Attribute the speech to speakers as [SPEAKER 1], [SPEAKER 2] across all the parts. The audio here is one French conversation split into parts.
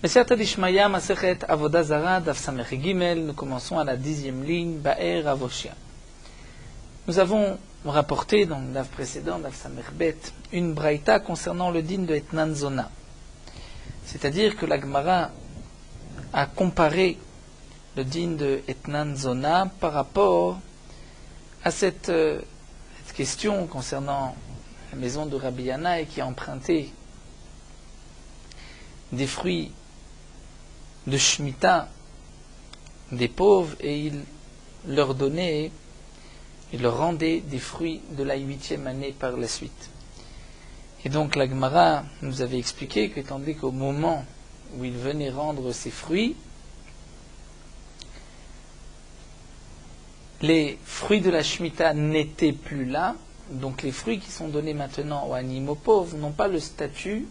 [SPEAKER 1] Mesiyata d'Ishmaya, Masechet Avodah Zara, Daf Samech Gimel, nous commençons à la 10e ligne, Ba'er Avoshia. Nous avons rapporté dans le Daf précédent, Daf Samech Bet, une braïta concernant le din de Etnan Zona. C'est-à-dire que la Gemara a comparé le din de Etnan Zona par rapport à cette question concernant la maison de Rabbi Yannai qui a emprunté des fruits de Shemitah des pauvres et il leur donnait, il leur rendait des fruits de la 8e année par la suite. Et donc la Gemara nous avait expliqué qu'étant donné qu'au moment où il venait rendre ces fruits, les fruits de la Shemitah n'étaient plus là, donc les fruits qui sont donnés maintenant aux animaux pauvres n'ont pas le statut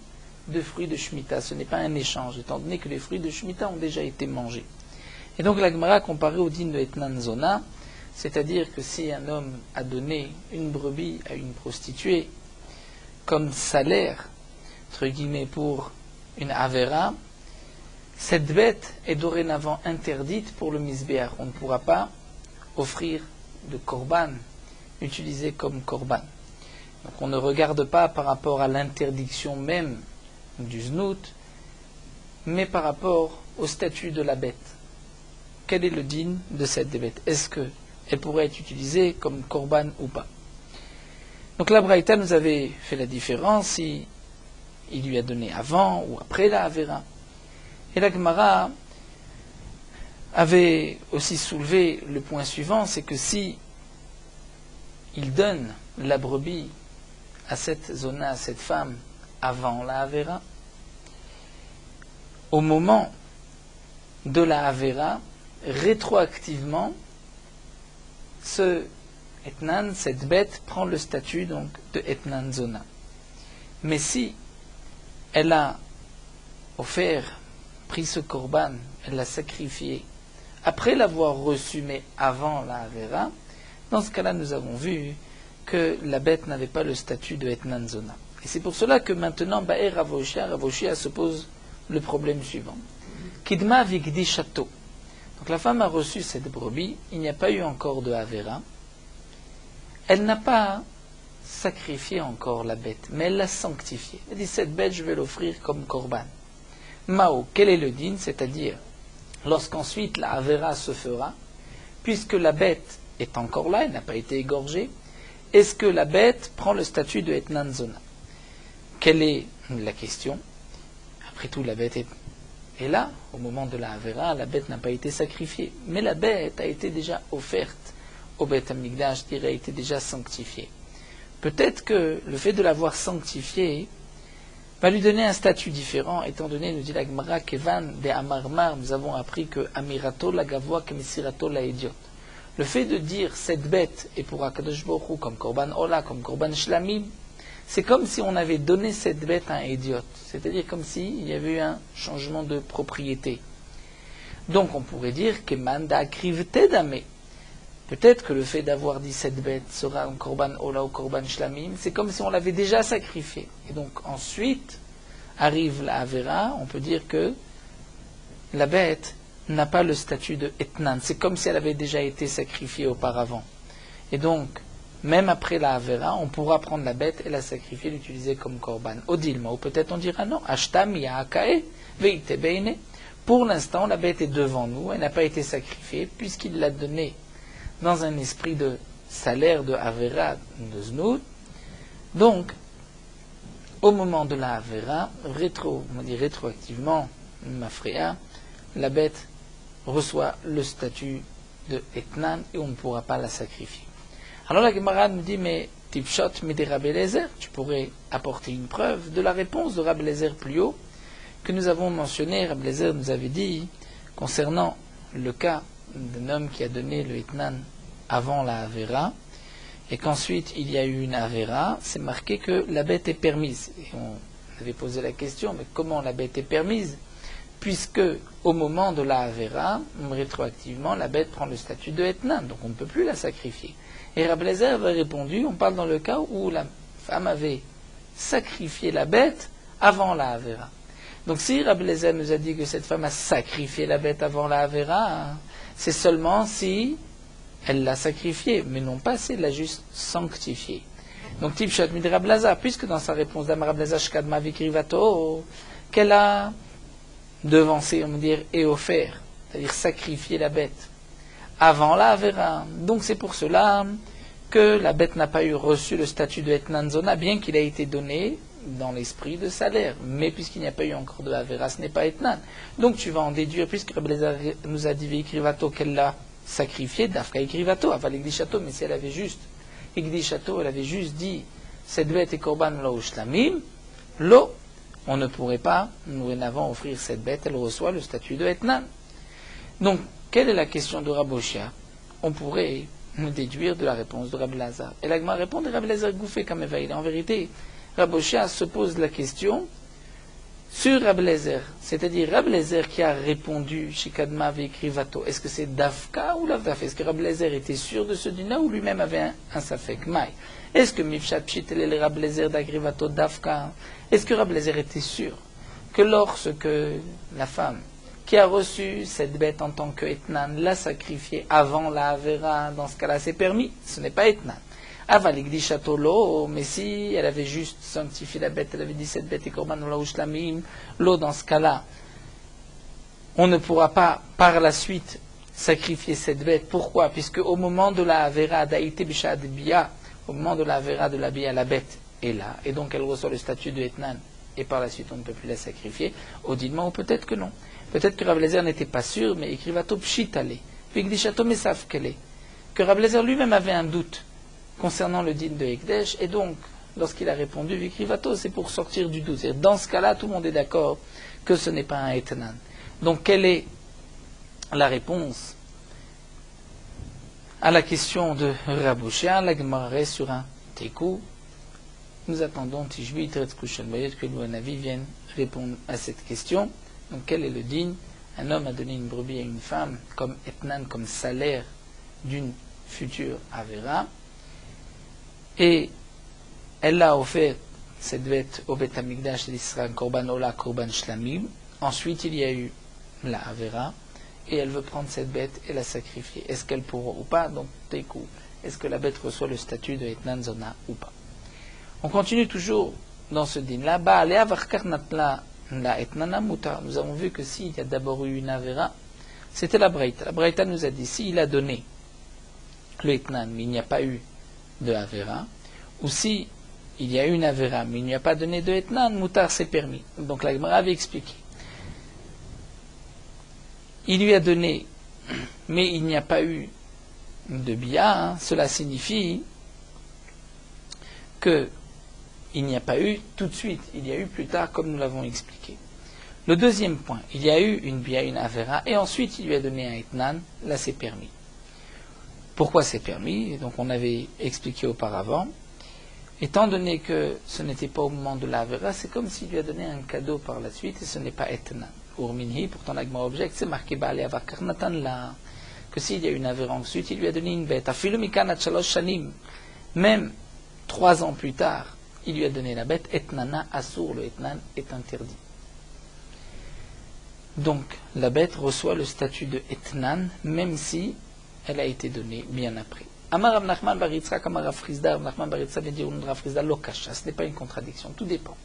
[SPEAKER 1] de fruits de Shemitah. Ce n'est pas un échange, étant donné que les fruits de Shemitah ont déjà été mangés. Et donc la Gemara comparé au din de Etnan Zona, c'est-à-dire que si un homme a donné une brebis à une prostituée comme salaire, entre guillemets, pour une avera, cette bête est dorénavant interdite pour le misbéach. On ne pourra pas offrir de korban, utilisé comme korban. Donc on ne regarde pas par rapport à l'interdiction même du znout, mais par rapport au statut de la bête. Quel est le din de cette bête? Est-ce qu'elle pourrait être utilisée comme korban ou pas? Donc la Braïta nous avait fait la différence si il lui a donné avant ou après la Avera. Et la Gemara avait aussi soulevé le point suivant, c'est que si il donne la brebis à cette zona, à cette femme, avant la Avera, au moment de la Avera, rétroactivement, ce Etnan, cette bête, prend le statut donc de Etnan Zona. Mais si elle a pris ce korban, elle l'a sacrifié, après l'avoir reçu, mais avant la Avera, dans ce cas-là, nous avons vu que la bête n'avait pas le statut de Etnan Zona. Et c'est pour cela que maintenant, Ba'er Avoshia se pose le problème suivant. Kidma Vigdi Chateau. Donc la femme a reçu cette brebis, il n'y a pas eu encore de Avera. Elle n'a pas sacrifié encore la bête, mais elle l'a sanctifiée. Elle dit, cette bête, je vais l'offrir comme korban. Mao, quel est le din? C'est-à-dire, lorsqu'ensuite la Avera se fera, puisque la bête est encore là, elle n'a pas été égorgée, est-ce que la bête prend le statut de Etnan Zona? Quelle est la question? Après tout, la bête est là, au moment de la Avera, la bête n'a pas été sacrifiée, mais la bête a été déjà offerte au Beth Amikdash, a été déjà sanctifiée. Peut-être que le fait de l'avoir sanctifiée va lui donner un statut différent, étant donné, nous dit la Gemara, Kevan de Amarmar, nous avons appris que Amirato la Gavoa Kemisirato la Idiot. Le fait de dire cette bête est pour Akadosh Baruch Hu comme Korban Ola, comme Korban Shlamim, c'est comme si on avait donné cette bête à un idiote. C'est-à-dire comme s'il y avait eu un changement de propriété. Donc on pourrait dire Keman da Krivte Dame. Peut-être que le fait d'avoir dit cette bête sera un Korban Ola ou Korban Shlamim, c'est comme si on l'avait déjà sacrifié. Et donc ensuite arrive la Avera, on peut dire que la bête n'a pas le statut de Etnan. C'est comme si elle avait déjà été sacrifiée auparavant. Et donc, même après la Avera, on pourra prendre la bête et la sacrifier, l'utiliser comme korban. Odilma, ou peut-être on dira non, Ashtam Yaakae, Veite Beine. Pour l'instant, la bête est devant nous, elle n'a pas été sacrifiée, puisqu'il l'a donnée dans un esprit de salaire, de Avera, de Znout. Donc, au moment de la Avera, rétroactivement, Mafrea, la bête reçoit le statut de Etnan et on ne pourra pas la sacrifier. Alors la Gemara nous dit, mais Tipshot Midi Rabbi Eliezer, tu pourrais apporter une preuve de la réponse de Rabbi Eliezer plus haut, que nous avons mentionné. Rabbi Eliezer nous avait dit, concernant le cas d'un homme qui a donné le Etnan avant la Avera, et qu'ensuite il y a eu une Avera, c'est marqué que la bête est permise. Et on avait posé la question, mais comment la bête est permise? Puisque au moment de la Avera, rétroactivement, la bête prend le statut de Etnan, donc on ne peut plus la sacrifier. Et Rabbi Eliezer avait répondu, on parle dans le cas où la femme avait sacrifié la bête avant la Avera. Donc si Rabbi Eliezer nous a dit que cette femme a sacrifié la bête avant la Avera, c'est seulement si elle l'a sacrifiée, mais non pas si elle l'a juste sanctifiée. Donc Tipshat Mid Rabbi Eliezer, puisque dans sa réponse d'Amar Rabbi Eliezer Shkadma Vikrivato, qu'elle a devancé, on va dire, et offert, c'est-à-dire sacrifier la bête avant la Avera. Donc c'est pour cela que la bête n'a pas eu reçu le statut de Etnan Zona, bien qu'il a été donné dans l'esprit de salaire. Mais puisqu'il n'y a pas eu encore de Avera, ce n'est pas Etnan. Donc tu vas en déduire, puisque Rabbi Eliezer nous a dit Vikrivato qu'elle l'a sacrifié, Dafka Ikrivato, Aval Ikdishato, mais si elle avait juste Ikdishato, elle avait juste dit cette bête est Korban Lo Ushlamim, Lo, on ne pourrait pas, nous n'avons offrir cette bête, elle reçoit le statut de Etnan. Donc, quelle est la question de Raboshia? On pourrait nous déduire de la réponse de Rabbi Eliezer. Et l'Agma répond de Rabbi Eliezer Gouffé comme Evaïl. En vérité, Raboshia se pose la question sur Rabbi Eliezer, c'est-à-dire Rabbi Eliezer qui a répondu Shikadma Vekrivato. Est-ce que c'est Dafka ou Lavdaf? Est-ce que Rabbi Eliezer était sûr de ce dîner ou lui-même avait un Safek Maï? Est-ce que Mifshat Pshit et le Rabbi Eliezer d'Agrivato Dafka? Est-ce que Rabbi Eliezer était sûr que lorsque la femme qui a reçu cette bête en tant que Etnan l'a sacrifiée avant la Avera, dans ce cas-là c'est permis, ce n'est pas Etnan. Avalik dit château l'eau, mais si elle avait juste sanctifié la bête, elle avait dit cette bête est Korban ou la Ushlamim, l'eau dans ce cas-là, on ne pourra pas par la suite sacrifier cette bête. Pourquoi? Puisque au moment de la Avera d'Aïté Bishad Bia, au moment de la Avera de la Bia, la bête est là, et donc elle reçoit le statut de Etnan, et par la suite on ne peut plus la sacrifier, auditement, ou peut-être que non. Peut-être que Rabbi Eliezer n'était pas sûr, mais écrivato pshitale, vigdishato mesav kele, que Rabbi Eliezer lui-même avait un doute concernant le din de Ekdesh, et donc, lorsqu'il a répondu Vikrivato, c'est pour sortir du doute. C'est-à-dire, dans ce cas-là, tout le monde est d'accord que ce n'est pas un Etnan. Donc, quelle est la réponse à la question de Raboshia? La Gemara reste sur un Tekou. Nous attendons Tishbi, Tretzkushan Bayet, que l'Ouanavi vienne répondre à cette question. Donc, quel est le din? Un homme a donné une brebis à une femme comme Etnan, comme salaire d'une future Avera. Et elle l'a offert, cette bête, au Beth Amikdash d'Israël, Korban Ola, Korban Shlamim. Ensuite, il y a eu la Avera, et elle veut prendre cette bête et la sacrifier. Est-ce qu'elle pourra ou pas? Donc, Tekou. Est-ce que la bête reçoit le statut de Etnan Zona ou pas? On continue toujours dans ce din-là. La Etnana Muta. Nous avons vu que s'il y a d'abord eu une Avera, c'était la Braïta. La Braïta nous a dit, s'il a donné le Etnan, mais il n'y a pas eu de Avera, ou si il y a eu une Avera, mais il n'y a pas donné de Etnan, Mutar c'est permis. Donc la Gemara avait expliqué. Il lui a donné, mais il n'y a pas eu de Bia, cela signifie que il n'y a pas eu tout de suite, il y a eu plus tard, comme nous l'avons expliqué. Le deuxième point, il y a eu une Bia, une Avera, et ensuite il lui a donné un Etnan, là c'est permis. Pourquoi c'est permis? Donc on avait expliqué auparavant. Étant donné que ce n'était pas au moment de la Avera, c'est comme s'il lui a donné un cadeau par la suite, et ce n'est pas Etnan. Urminhi, pourtant l'agma object, c'est marqué Baale Avak Karnatan là, que s'il y a une Avera ensuite, il lui a donné une bête. Afilu Mikanat Shalosh Shanim, même 3 ans plus tard, il lui a donné la bête. Etnana Asur, le Etnan est interdit. Donc la bête reçoit le statut de Etnan, même si elle a été donnée bien après. Amar Rav Nachman bar Yitzchak, Amar Rav Chizda, Rav Nachman bar Yitzchak vient dire Rav Chizda lo kasha, ce n'est pas une contradiction, tout dépend.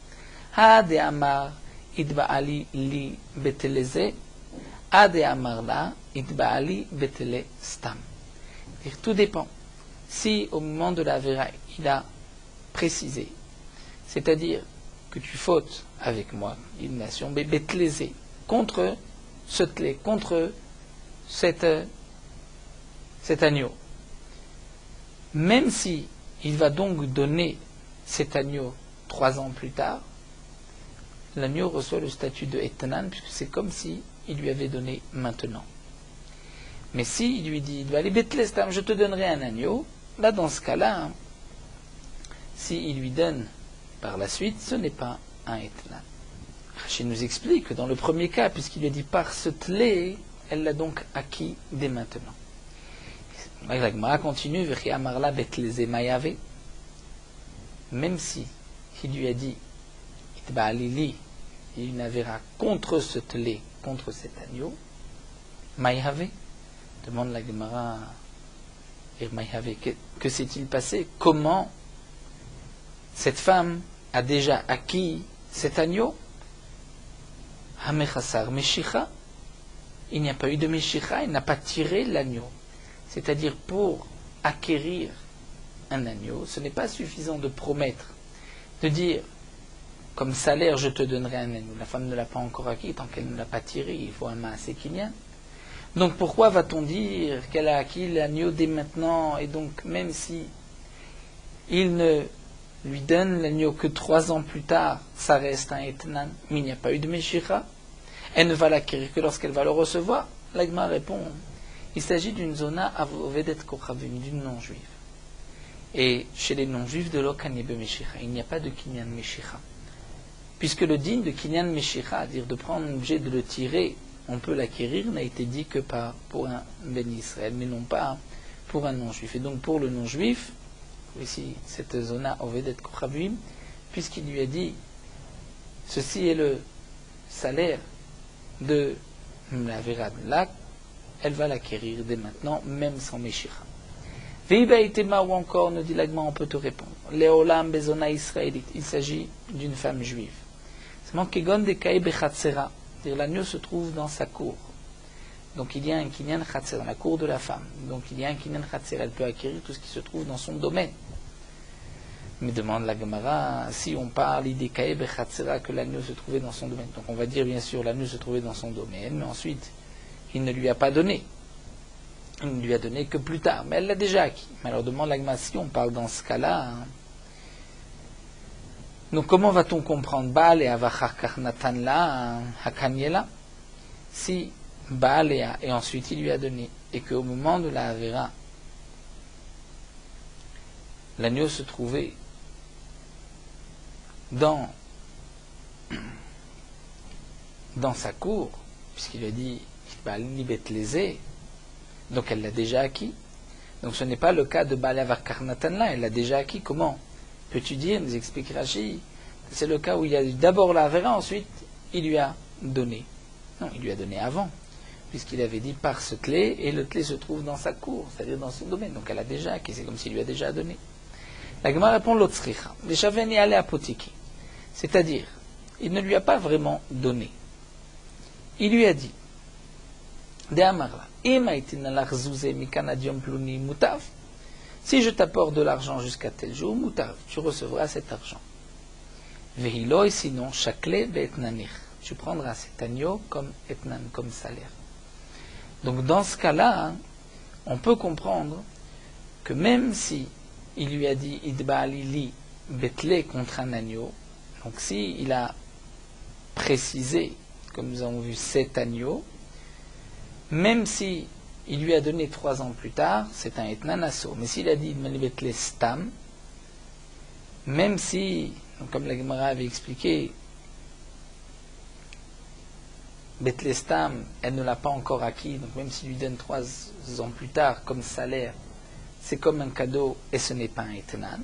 [SPEAKER 1] Ha de Amar idba'ali li beteleze, ha de Amar la idba'ali betele stam. Tout dépend. Si au moment de la Vera, il a précisé, c'est-à-dire que tu fautes avec moi, une nation, beteleze, contre ce tlé, contre cet agneau. Même si il va donc donner cet agneau 3 ans plus tard, l'agneau reçoit le statut de Etnan, puisque c'est comme si il lui avait donné maintenant. Mais si il lui dit, allez Bethlestam, je te donnerai un agneau, là dans ce cas-là, s'il lui donne par la suite, ce n'est pas un Etnan. Rachid nous explique que dans le premier cas, puisqu'il lui a dit par ce tlé, elle l'a donc acquis dès maintenant. La Gemara continue, même si il lui a dit il y a une avéra contre ce tlé, contre cet agneau, Maïhave, demande la Gemara, Maïhave, que s'est-il passé? Comment cette femme a déjà acquis cet agneau? Hamechasar Meshicha, il n'y a pas eu de Meshicha, il n'a pas tiré l'agneau. C'est-à-dire, pour acquérir un agneau, ce n'est pas suffisant de promettre, de dire, comme salaire, je te donnerai un agneau. La femme ne l'a pas encore acquis, tant qu'elle ne l'a pas tiré, il faut un maasé kinyan. Donc pourquoi va-t-on dire qu'elle a acquis l'agneau dès maintenant, et donc même si il ne lui donne l'agneau que 3 ans plus tard, ça reste un etnan, mais il n'y a pas eu de Meshicha, elle ne va l'acquérir que lorsqu'elle va le recevoir. L'Agma répond, il s'agit d'une zona avovedet kochavim, d'une non-juive. Et chez les non-juifs de l'Okanyebe Meshicha, il n'y a pas de Kinyan Meshicha. Puisque le digne de Kinyan Meshicha, c'est-à-dire de prendre un objet, de le tirer, on peut l'acquérir, n'a été dit que pour un Ben Israël, mais non pas pour un non-juif. Et donc pour le non-juif, ici, cette zona avovedet kochavim, puisqu'il lui a dit, ceci est le salaire de la Vera de Lac, elle va l'acquérir dès maintenant, même sans Meshicha. Veiba itema, ou encore, nous dit l'Agma, on peut te répondre. Léolam bezona israélite, il s'agit d'une femme juive. C'est mon kegon de kae bechatzera, c'est-à-dire l'agneau se trouve dans sa cour. Donc il y a un kinyan chatzera, dans la cour de la femme. Donc il y a un kinyan chatzera, elle peut acquérir tout ce qui se trouve dans son domaine. Mais demande la Gemara, si on parle idée kae bechatzera, que l'agneau se trouvait dans son domaine. Donc on va dire bien sûr l'agneau se trouvait dans son domaine, mais ensuite il ne lui a pas donné. Il ne lui a donné que plus tard, mais elle l'a déjà acquis. Mais alors demande la Gemara, si on parle dans ce cas-là, donc comment va-t-on comprendre Baal et Avachar Karnatan la Hakanyela? Si Baal et ensuite il lui a donné, et qu'au moment de la Avera, l'agneau se trouvait dans sa cour, puisqu'il a dit Baal Nibet Lezé, donc elle l'a déjà acquis. Donc ce n'est pas le cas de Baal Avar Karnatan là, elle l'a déjà acquis. Comment peux-tu dire, nous explique Rashi, c'est le cas où il y a eu d'abord la Avera, ensuite il lui a donné. Non, il lui a donné avant, puisqu'il avait dit par ce clé, et le clé se trouve dans sa cour, c'est-à-dire dans son domaine. Donc elle a déjà acquis, c'est comme s'il lui a déjà donné. La Gemara répond l'Otsricha. Les Shaveni allait apotiki. C'est-à-dire, il ne lui a pas vraiment donné. Il lui a dit, de Amarla, si je t'apporte de l'argent jusqu'à tel jour, mutav, tu recevras cet argent. Vehiloi, sinon, shakle be'etnanich, tu prendras cet agneau comme etnan, comme salaire. Donc dans ce cas-là, on peut comprendre que même si il lui a dit idba'alili betle contre un agneau, donc si il a précisé, comme nous avons vu, cet agneau, même si il lui a donné 3 ans plus tard, c'est un etnan asso. Mais s'il a dit betle stam, même si, donc comme la Gemara avait expliqué, betle stam, elle ne l'a pas encore acquis, donc même s'il lui donne 3 ans plus tard comme salaire, c'est comme un cadeau et ce n'est pas un etnan.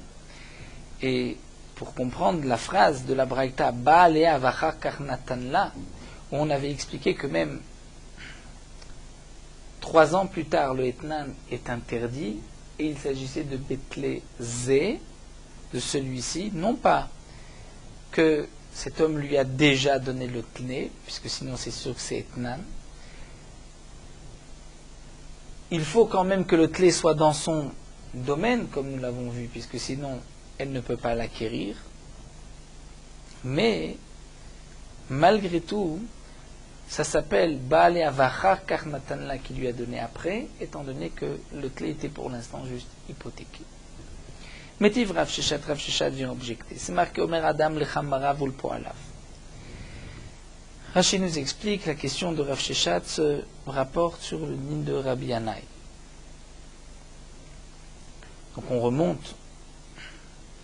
[SPEAKER 1] Et pour comprendre la phrase de la Braïta Baalea Vachar Karnatan la, où on avait expliqué que même 3 ans plus tard le etnan est interdit, et il s'agissait de Betle Zé, de celui-ci, non pas que cet homme lui a déjà donné le tné, puisque sinon c'est sûr que c'est etnan. Il faut quand même que le clé soit dans son domaine, comme nous l'avons vu, puisque sinon elle ne peut pas l'acquérir. Mais, malgré tout, ça s'appelle Baale Avachar Karnatanla qui lui a donné après, étant donné que le clé était pour l'instant juste hypothéqué. Métiv Rav Sheshat vient objecter. C'est marqué Omer Adam Lechamarav ou le Poalav. Rashi nous explique la question de Rav Sheshat se rapporte sur le din de Rabbi Yanaï. Donc on remonte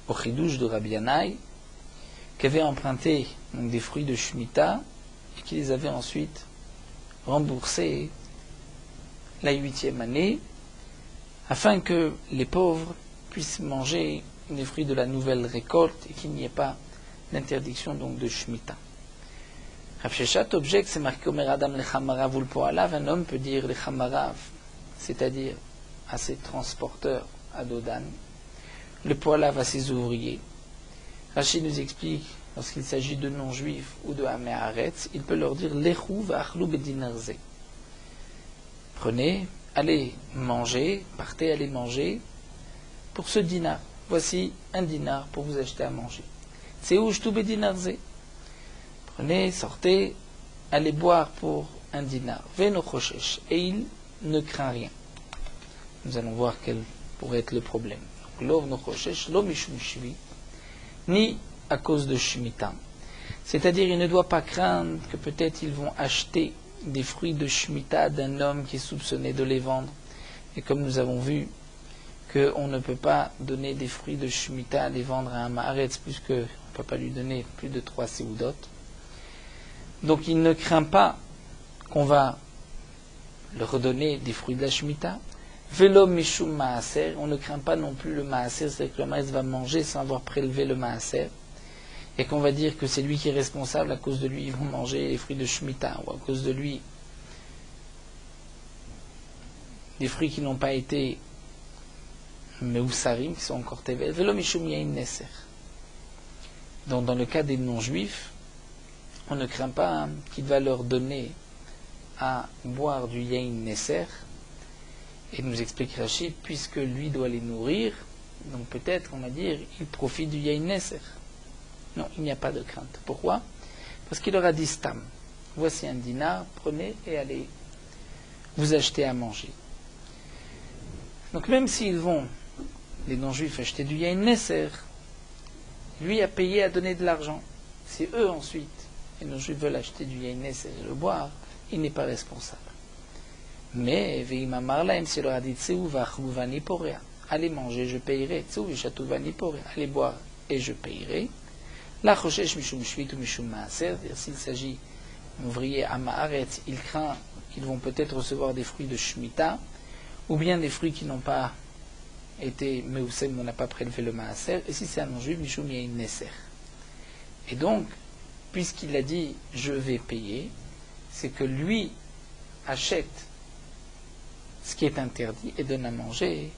[SPEAKER 1] au chidouche de Rabbi Yanaï, qui avait emprunté donc, des fruits de Shemitah et qui les avait ensuite remboursés la 8e année, afin que les pauvres puissent manger les fruits de la nouvelle récolte et qu'il n'y ait pas d'interdiction donc de Shemitah. Rav Sheshat objecte, c'est marqué Omer Adam lechamarav ou le poalav, un homme peut dire lechamarav, c'est-à-dire à ses transporteurs à Dodan, le poalav à ses ouvriers. Rachid nous explique, lorsqu'il s'agit de non-juifs ou de Hamé Haaretz, il peut leur dire Lechou v'achlou bedinarze. Prenez, allez manger, partez, allez manger pour ce dinar. Voici un dinar pour vous acheter à manger. C'est où je bedinarze. Prenez, sortez, allez boire pour un dinar. Veno choshesh. Et il ne craint rien. Nous allons voir quel pourrait être le problème. L'ov no choshesh, lo mishum shvi, ni à cause de Shemitah. C'est-à-dire, il ne doit pas craindre que peut-être ils vont acheter des fruits de Shemitah d'un homme qui est soupçonné de les vendre. Et comme nous avons vu qu'on ne peut pas donner des fruits de Shemitah, les vendre à un Maaretz, puisqu'on ne peut pas lui donner plus de 3 séoudot. Donc il ne craint pas qu'on va leur redonner des fruits de la Shemitah. Velo mishum maaser, on ne craint pas non plus le maaser, c'est-à-dire que le Maaretz va manger sans avoir prélevé le maaser. Et qu'on va dire que c'est lui qui est responsable, à cause de lui ils vont manger les fruits de Shemitah, ou à cause de lui des fruits qui n'ont pas été meussarim, qui sont encore tevel. Velo mishum yain neser. Donc dans le cas des non-juifs, on ne craint pas qu'il va leur donner à boire du yain neser. Et nous explique Rachid, puisque lui doit les nourrir, donc peut-être on va dire il profite du yain neser. Non, il n'y a pas de crainte. Pourquoi? Parce qu'il leur a dit stam. Voici un dinar, prenez et allez vous acheter à manger. Donc même s'ils vont, les non-juifs, acheter du yain neser, lui a payé à donner de l'argent. Si eux ensuite, les non-juifs veulent acheter du yain neser et le boire, il n'est pas responsable. Mais Veima Marlaim, s'il leur a dit tseu vachlouvani porea, allez manger, je payerai. Tseu vachatouvani porea, allez boire et je payerai. La choshesh mishum shvit ou mishum maaser, c'est-à-dire s'il s'agit d'ouvriers à Maaretz, il craint qu'ils vont peut-être recevoir des fruits de Shemitah, ou bien des fruits qui n'ont pas été meusem, on n'a pas prélevé le maaser, et si c'est un non-juif, mishum yain neser. Et donc, puisqu'il a dit je vais payer, c'est que lui achète ce qui est interdit et donne à manger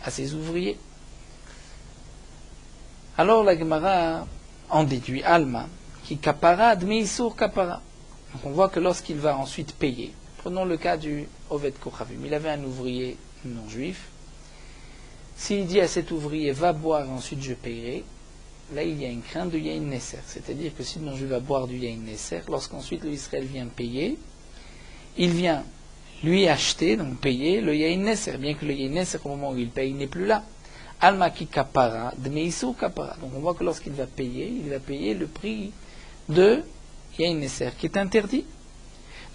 [SPEAKER 1] à ses ouvriers. Alors la Gemara en déduit Alma, qui kapara dmeisur kapara. Donc on voit que lorsqu'il va ensuite payer, prenons le cas du Oved Kochavim, il avait un ouvrier non-juif, s'il dit à cet ouvrier va boire ensuite je payerai, là il y a une crainte de yain neser, c'est-à-dire que si le non-juif va boire du yain neser, lorsqu'ensuite l'Israël vient payer, il vient lui acheter, donc payer le yain neser, bien que le yain neser au moment où il paye n'est plus là. Alma ki kapara, dmeisu kapara. Donc on voit que lorsqu'il va payer, il va payer le prix de yain neser qui est interdit.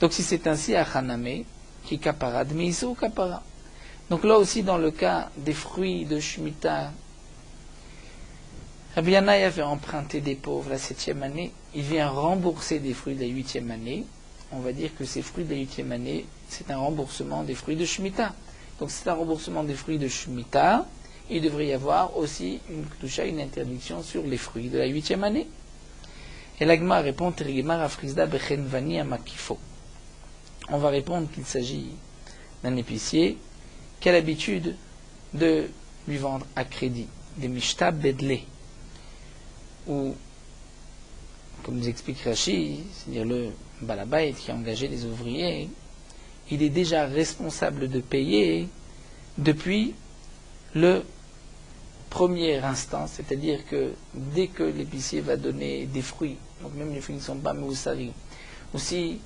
[SPEAKER 1] Donc si c'est ainsi à Haname, ki kapara, dmeisu kapara. Donc là aussi dans le cas des fruits de Shemitah, Rabbi Yannai avait emprunté des pauvres la 7e année, il vient rembourser des fruits de la 8e année. On va dire que ces fruits de la 8e année, c'est un remboursement des fruits de Shemitah. Donc c'est un remboursement des fruits de Shemitah. Il devrait y avoir aussi une interdiction sur les fruits de la 8e année. Et l'Agma répond Terigmar Afrizda Bechenvani Amakifo. On va répondre qu'il s'agit d'un épicier qui a l'habitude de lui vendre à crédit des Mishta Bedle, ou, comme nous explique Rashi, c'est-à-dire le Balabait qui a engagé les ouvriers, il est déjà responsable de payer depuis le premier instant, c'est-à-dire que dès que l'épicier va donner des fruits, donc même les fruits ne sont pas moussari, ou si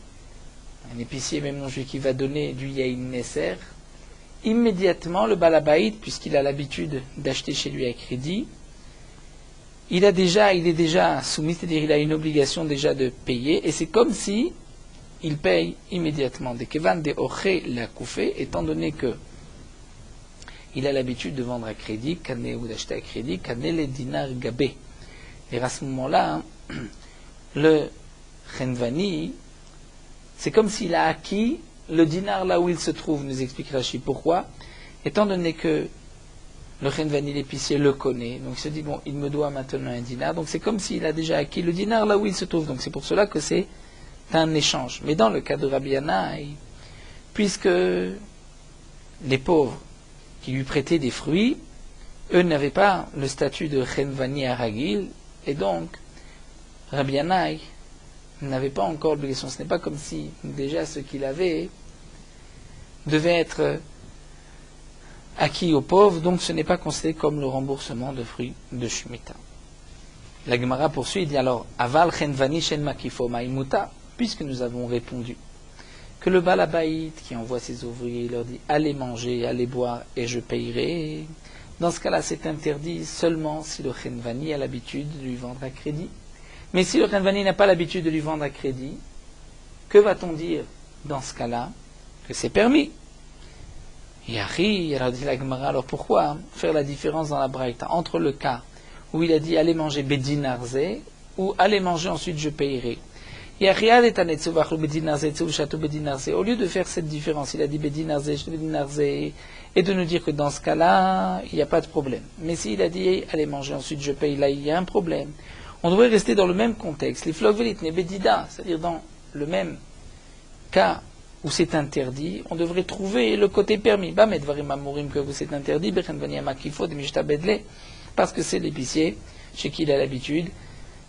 [SPEAKER 1] un épicier, même non-juif, qui va donner du yain neser, immédiatement le balabait, puisqu'il a l'habitude d'acheter chez lui à crédit, il est déjà soumis, c'est-à-dire il a une obligation déjà de payer, et c'est comme si il paye immédiatement. De kevan de oche la koufé, étant donné que il a l'habitude de vendre à crédit, ou d'acheter à crédit, les dinars gabé. Et à ce moment-là, le Chenvani, c'est comme s'il a acquis le dinar là où il se trouve, nous explique Rachid. Pourquoi? Étant donné que le Chenvani, l'épicier, le connaît, donc il se dit, bon, il me doit maintenant un dinar, donc c'est comme s'il a déjà acquis le dinar là où il se trouve. Donc c'est pour cela que c'est tu as un échange. Mais dans le cas de Rabbi Yanaï, puisque les pauvres qui lui prêtaient des fruits, eux n'avaient pas le statut de Chenvani Aragil, et donc Rabbi Yanaï n'avait pas encore l'obligation. Ce n'est pas comme si déjà ce qu'il avait devait être acquis aux pauvres, donc ce n'est pas considéré comme le remboursement de fruits de Shemitah. La Gemara poursuit, il dit alors Aval Chenvani Shen Makifo Maïmuta, puisque nous avons répondu que le Balabaït qui envoie ses ouvriers leur dit allez manger, allez boire et je payerai. Dans ce cas-là, c'est interdit seulement si le Chenvani a l'habitude de lui vendre à crédit. Mais si le Chenvani n'a pas l'habitude de lui vendre à crédit, que va-t-on dire dans ce cas-là? Que c'est permis. Yahi, alors dit la Gemara, alors pourquoi faire la différence dans la Braïta entre le cas où il a dit allez manger bedinarze ou allez manger ensuite je payerai? Au lieu de faire cette différence, il a dit bedinarze et de nous dire que dans ce cas-là, il n'y a pas de problème. Mais s'il a dit allez manger ensuite je paye, là il y a un problème. On devrait rester dans le même contexte. Les flogvelit ne bedida, c'est-à-dire dans le même cas où c'est interdit, on devrait trouver le côté permis. Que vous c'est interdit, parce que c'est l'épicier chez qui il a l'habitude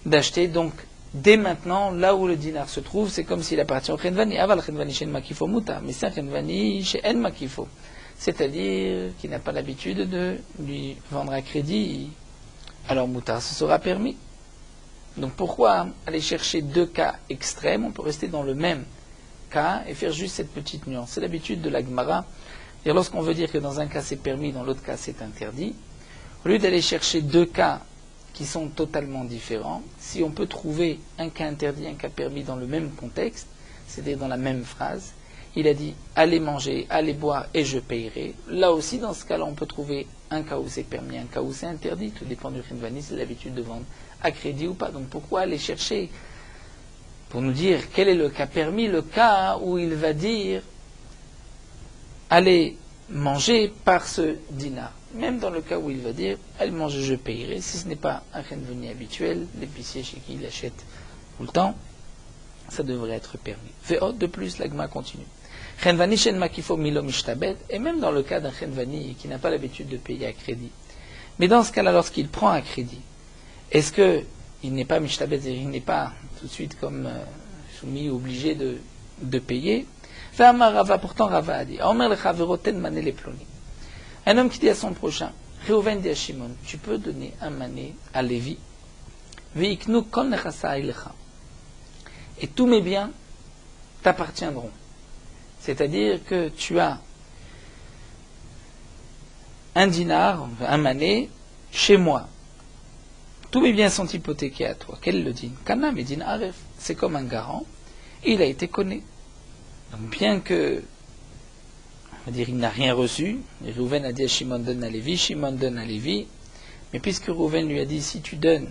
[SPEAKER 1] d'acheter. Donc, dès maintenant, là où le dinar se trouve, c'est comme s'il appartient au Chenvani. Aval Chenvani chez Makifo Muta, mais c'est un Chenvani chez En Makifo. C'est-à-dire qu'il n'a pas l'habitude de lui vendre à crédit. Alors Muta, ce sera permis. Donc pourquoi aller chercher deux cas extrêmes? On peut rester dans le même cas et faire juste cette petite nuance. C'est l'habitude de la Gemara. Et lorsqu'on veut dire que dans un cas c'est permis, dans l'autre cas c'est interdit, au lieu d'aller chercher deux cas qui sont totalement différents, si on peut trouver un cas interdit, un cas permis dans le même contexte, c'est-à-dire dans la même phrase, il a dit allez manger, allez boire et je payerai. Là aussi, dans ce cas-là, on peut trouver un cas où c'est permis, un cas où c'est interdit. Tout dépend du Chenvani, c'est l'habitude de vendre à crédit ou pas. Donc pourquoi aller chercher pour nous dire quel est le cas permis, le cas où il va dire allez manger par ce dinar. Même dans le cas où il va dire allez manger, je payerai, si ce n'est pas un Chenvani habituel, l'épicier chez qui il achète tout le temps, ça devrait être permis. De plus, l'agma continue. Chenvani shen makifo milo mishtabet, et même dans le cas d'un Chenvani qui n'a pas l'habitude de payer à crédit. Mais dans ce cas-là, lorsqu'il prend à crédit, est-ce qu'il n'est pas mishtabet, il n'est pas tout de suite comme soumis, obligé de payer? Pourtant Rava a dit, un homme qui dit à son prochain, Reuven dit à Shimon, tu peux donner un mané à Lévi, veiknu kol nechasa ilecha, et tous mes biens t'appartiendront. C'est-à-dire que tu as un dinar, un mané, chez moi. Tous mes biens sont hypothéqués à toi. Quel est le din? Kana medin aref. C'est comme un garant. Et il a été connu. Donc bien que, on va dire, il n'a rien reçu, Reuven a dit à Shimon donne à Lévi, Shimon donne à Lévi, mais puisque Reuven lui a dit si tu donnes,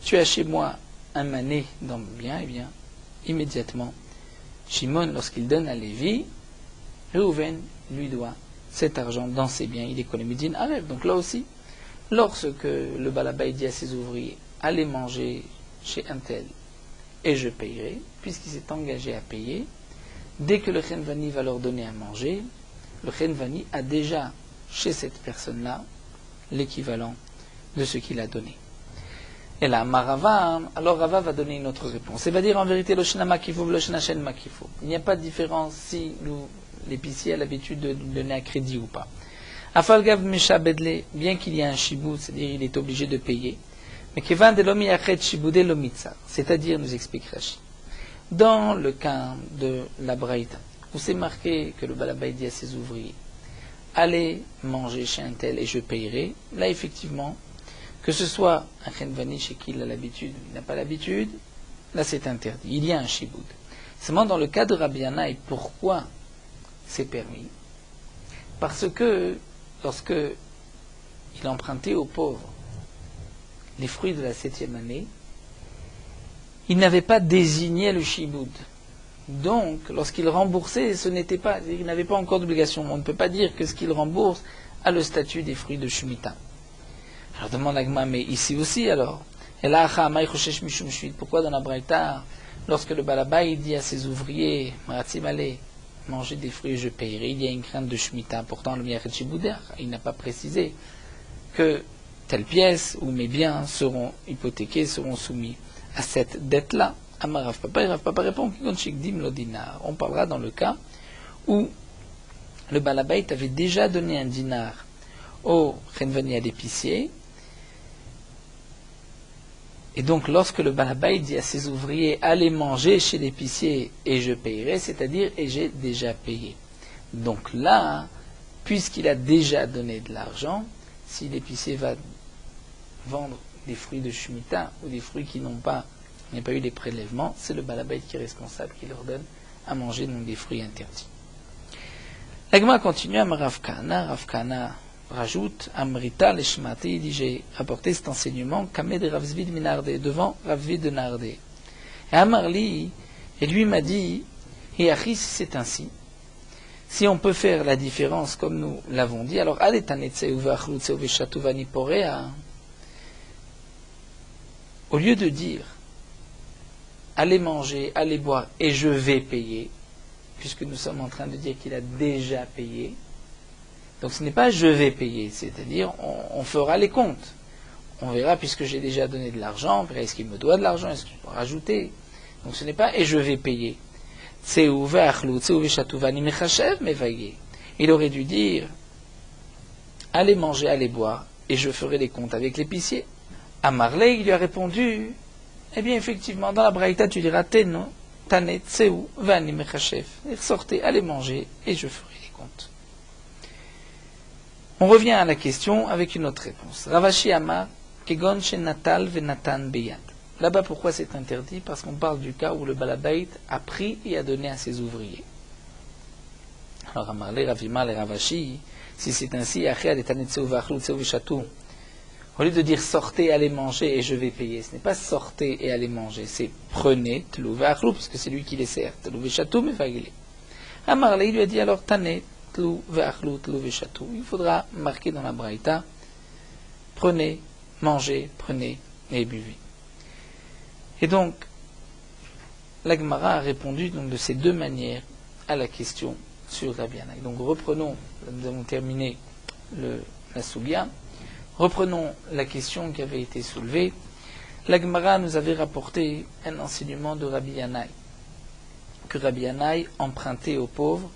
[SPEAKER 1] tu as chez moi un mané dans mes biens, eh bien, immédiatement, Shimon, lorsqu'il donne à Lévi, Reuven lui doit cet argent dans ses biens, il économise din aref. Donc là aussi, lorsque le Balabaï dit à ses ouvriers, allez manger chez un tel et je payerai, puisqu'il s'est engagé à payer, dès que le Chenvani va leur donner à manger, le Chenvani a déjà chez cette personne-là l'équivalent de ce qu'il a donné. Et là, Marava, alors Rava va donner une autre réponse. Il va dire en vérité, le Shena Makifo, le Shena Shen Makifo. Il n'y a pas de différence si l'épicier a l'habitude de donner à crédit ou pas. Afalgav Mesha Bedle, bien qu'il y ait un shibud, c'est-à-dire il est obligé de payer, mais Kevan de l'omi achet shibudé lomitza, c'est-à-dire, nous explique Rashi, dans le cas de la Braïta, où c'est marqué que le Balabaï dit à ses ouvriers, allez manger chez un tel et je payerai, là effectivement, que ce soit un Chenvani chez qui il a l'habitude, il n'a pas l'habitude, là c'est interdit, il y a un shibud. Seulement dans le cas de Rabbi Yanaï, pourquoi c'est permis? Parce que lorsque il empruntait aux pauvres les fruits de la 7e année, il n'avait pas désigné le shibud. Donc, lorsqu'il remboursait, il n'avait pas encore d'obligation. On ne peut pas dire que ce qu'il rembourse a le statut des fruits de Shemitah. Alors demande Agma, mais ici aussi alors, pourquoi dans la Braïta, lorsque le balabay dit à ses ouvriers, Maratim, allez, manger des fruits, je payerai, il y a une crainte de Shemitah. Pourtant, le Miachet Shiboudar, il n'a pas précisé que telle pièce ou mes biens seront hypothéqués, seront soumis à cette dette-là. Amar Rav Papa répond, on parlera dans le cas où le balabait avait déjà donné un dinar au Renvani à l'épicier. Et donc, lorsque le balabait dit à ses ouvriers, allez manger chez l'épicier et je payerai, c'est-à-dire, et j'ai déjà payé. Donc là, puisqu'il a déjà donné de l'argent, si l'épicier va vendre des fruits de Shemitah ou des fruits qui n'ont pas eu des prélèvements, c'est le balabait qui est responsable, qui leur donne à manger donc des fruits interdits. La Gemara continue à Rav Kahana rajoute, Amrita Leshmati, il dit, j'ai rapporté cet enseignement, Kamed Rav Zvid Minardé, devant Rav Zvid de Nardé. Et Amarli, et lui m'a dit, et Achis, c'est ainsi. Si on peut faire la différence comme nous l'avons dit, alors au lieu de dire allez manger, allez boire et je vais payer, puisque nous sommes en train de dire qu'il a déjà payé, donc ce n'est pas je vais payer, c'est-à-dire on fera les comptes. On verra, puisque j'ai déjà donné de l'argent, on verra est-ce qu'il me doit de l'argent, est-ce que je dois rajouter. Donc ce n'est pas et je vais payer. Il aurait dû dire allez manger, allez boire, et je ferai les comptes avec l'épicier. À Marley, il lui a répondu eh bien, effectivement, dans la Braïta, tu diras Teno, Tanet, Tseu, Vani Mechachev. Sortez, allez manger, et je ferai les comptes. On revient à la question avec une autre réponse. Ravashi Amar, Kegon Natal Venatan Beyad. Là-bas, pourquoi c'est interdit? Parce qu'on parle du cas où le balabait a pris et a donné à ses ouvriers. Alors, Amarle, Ravima, et Ravashi, si c'est ainsi, Achel et Tanet, Tseu, Vachlou, Tseu, Vishatou. Au lieu de dire sortez, allez manger et je vais payer, ce n'est pas sortez et allez manger, c'est prenez, tlou ve'achlou, puisque c'est lui qui les sert, tlou ve'chatou, mais vaguelé. Amarle, il lui a dit alors tané, tlou ve'achlou, tlou ve'chatou. Il faudra marquer dans la braïta, prenez, mangez, prenez et buvez. Et donc, la Gemara a répondu donc, de ces deux manières à la question sur Rabbi Yannai. Donc reprenons, nous avons terminé la Sugya. Reprenons la question qui avait été soulevée. La Gemara nous avait rapporté un enseignement de Rabbi Yannai, que Rabbi Yannai empruntait aux pauvres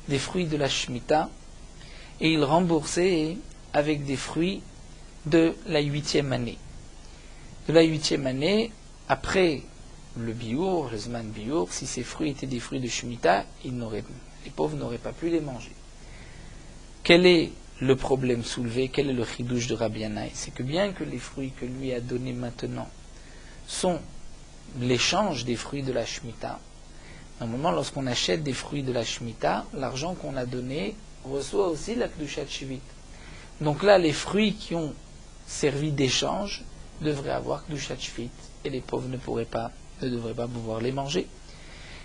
[SPEAKER 1] des fruits de la Shemitah et il remboursait avec des fruits de la 8e année. De la 8e année, après le biour, le Zman biour, si ces fruits étaient des fruits de Shemitah, les pauvres n'auraient pas pu les manger. Quel est le problème soulevé, quel est le chidouche de Rabbi Yannai? C'est que bien que les fruits que lui a donnés maintenant sont l'échange des fruits de la Shemitah, normalement lorsqu'on achète des fruits de la Shemitah, l'argent qu'on a donné reçoit aussi la Kedushat Shivit. Donc là, les fruits qui ont servi d'échange devraient avoir Kedushat Shivit et les pauvres ne devraient pas pouvoir les manger.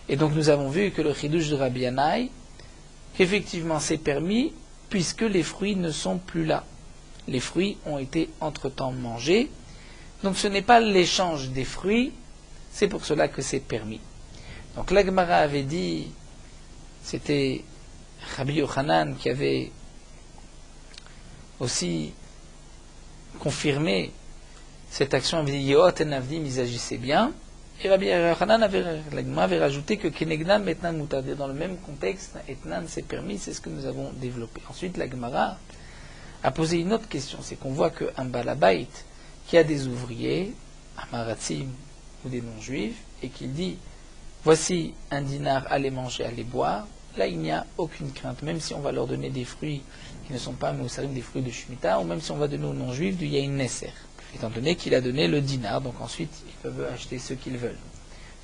[SPEAKER 1] Et donc nous avons vu que le chidouche de Rabbi Yannai, qu'effectivement c'est permis, puisque les fruits ne sont plus là. Les fruits ont été entre-temps mangés. Donc ce n'est pas l'échange des fruits, c'est pour cela que c'est permis. Donc la Gemara avait dit, c'était Rabbi Yochanan qui avait aussi confirmé cette action, avait dit Yehot en Avdim, ils agissaient bien. Et Rabbi Yochanan avait rajouté que Kenegnan Etnan Moutardé, dans le même contexte, Etnan c'est permis, c'est ce que nous avons développé. Ensuite, la Gemara a posé une autre question, c'est qu'on voit qu'un balabait qui a des ouvriers, Amaratzim ou des non-juifs, et qu'il dit voici un dinar, allez manger, allez boire, là il n'y a aucune crainte, même si on va leur donner des fruits qui ne sont pas moussarim, des fruits de Shemitah, ou même si on va donner aux non-juifs du Yain Nesser. Étant donné qu'il a donné le dinar, donc ensuite ils peuvent acheter ce qu'ils veulent.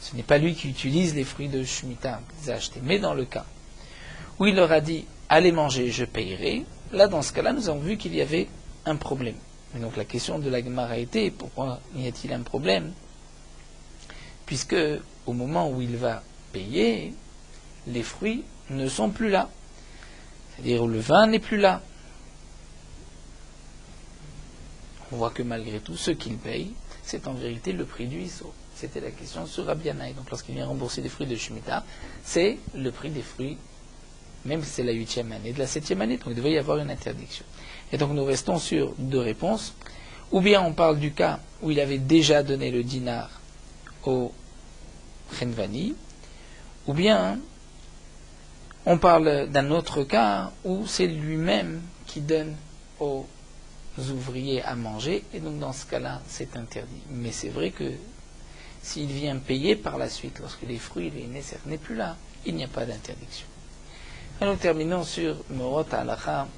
[SPEAKER 1] Ce n'est pas lui qui utilise les fruits de Shemitah qu'ils ont achetés. Mais dans le cas où il leur a dit allez manger, je payerai, là dans ce cas-là, nous avons vu qu'il y avait un problème. Et donc la question de la Gemara était pourquoi y a-t-il un problème? Puisque au moment où il va payer, les fruits ne sont plus là. C'est-à-dire le vin n'est plus là. On voit que malgré tout, ce qu'il paye, c'est en vérité le prix du ISO. C'était la question sur Rabbi Yanaï. Donc lorsqu'il vient rembourser des fruits de Shemitah, c'est le prix des fruits, même si c'est la 8e année, de la 7e année, donc il devait y avoir une interdiction. Et donc nous restons sur deux réponses. Ou bien on parle du cas où il avait déjà donné le dinar au Chenvani, ou bien on parle d'un autre cas où c'est lui-même qui donne aux ouvriers à manger, et donc dans ce cas-là, c'est interdit. Mais c'est vrai que s'il vient payer par la suite, lorsque les fruits, les Nesser n'est plus là, il n'y a pas d'interdiction. Et nous terminons sur Morot Halacha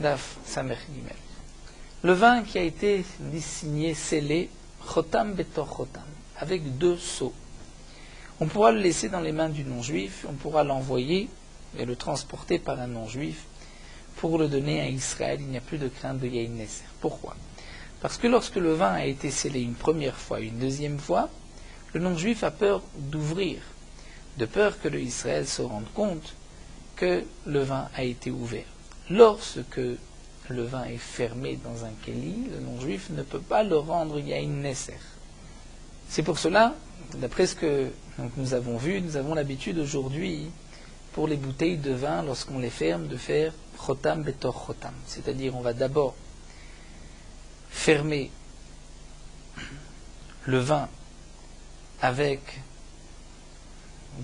[SPEAKER 1] Daf Samer Gimel. Le vin qui a été signé, scellé, Chotam Betor Chotam, avec 2 seaux. On pourra le laisser dans les mains du non-juif, on pourra l'envoyer et le transporter par un non-juif pour le donner à Israël. Il n'y a plus de crainte de Yain Nesser. Pourquoi? Parce que lorsque le vin a été scellé une première fois, une deuxième fois, le non-juif a peur d'ouvrir, de peur que le Israël se rende compte que le vin a été ouvert. Lorsque le vin est fermé dans un keli, le non-juif ne peut pas le rendre Yain Nesser. C'est pour cela, d'après ce que nous avons vu, nous avons l'habitude aujourd'hui, pour les bouteilles de vin, lorsqu'on les ferme, de faire Chotam Betor Chotam. C'est-à-dire, on va d'abord fermer le vin avec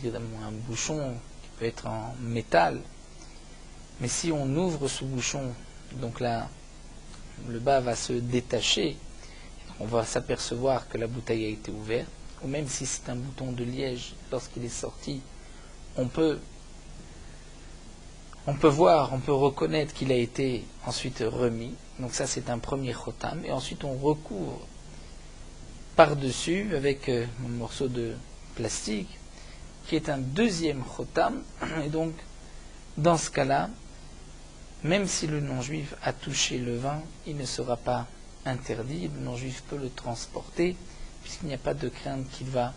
[SPEAKER 1] un bouchon qui peut être en métal, mais si on ouvre ce bouchon, donc là, le bas va se détacher, on va s'apercevoir que la bouteille a été ouverte, ou même si c'est un bouton de liège, lorsqu'il est sorti, on peut voir, on peut reconnaître qu'il a été ensuite remis. Donc ça, c'est un premier chotam. Et ensuite, on recouvre par-dessus avec un morceau de plastique qui est un deuxième chotam. Et donc, dans ce cas-là, même si le non-juif a touché le vin, il ne sera pas interdit. Le non-juif peut le transporter puisqu'il n'y a pas de crainte qu'il va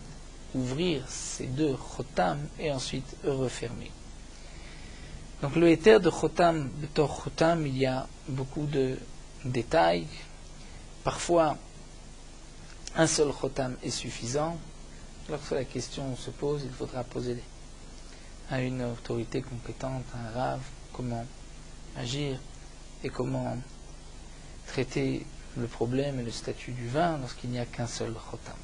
[SPEAKER 1] ouvrir ces 2 chotam et ensuite refermer. Donc le éther de Chotam, Betor Chotam, il y a beaucoup de détails. Parfois, un seul Chotam est suffisant. Lorsque la question se pose, il faudra poser à une autorité compétente, à un rave, comment agir et comment traiter le problème et le statut du vin lorsqu'il n'y a qu'un seul Chotam.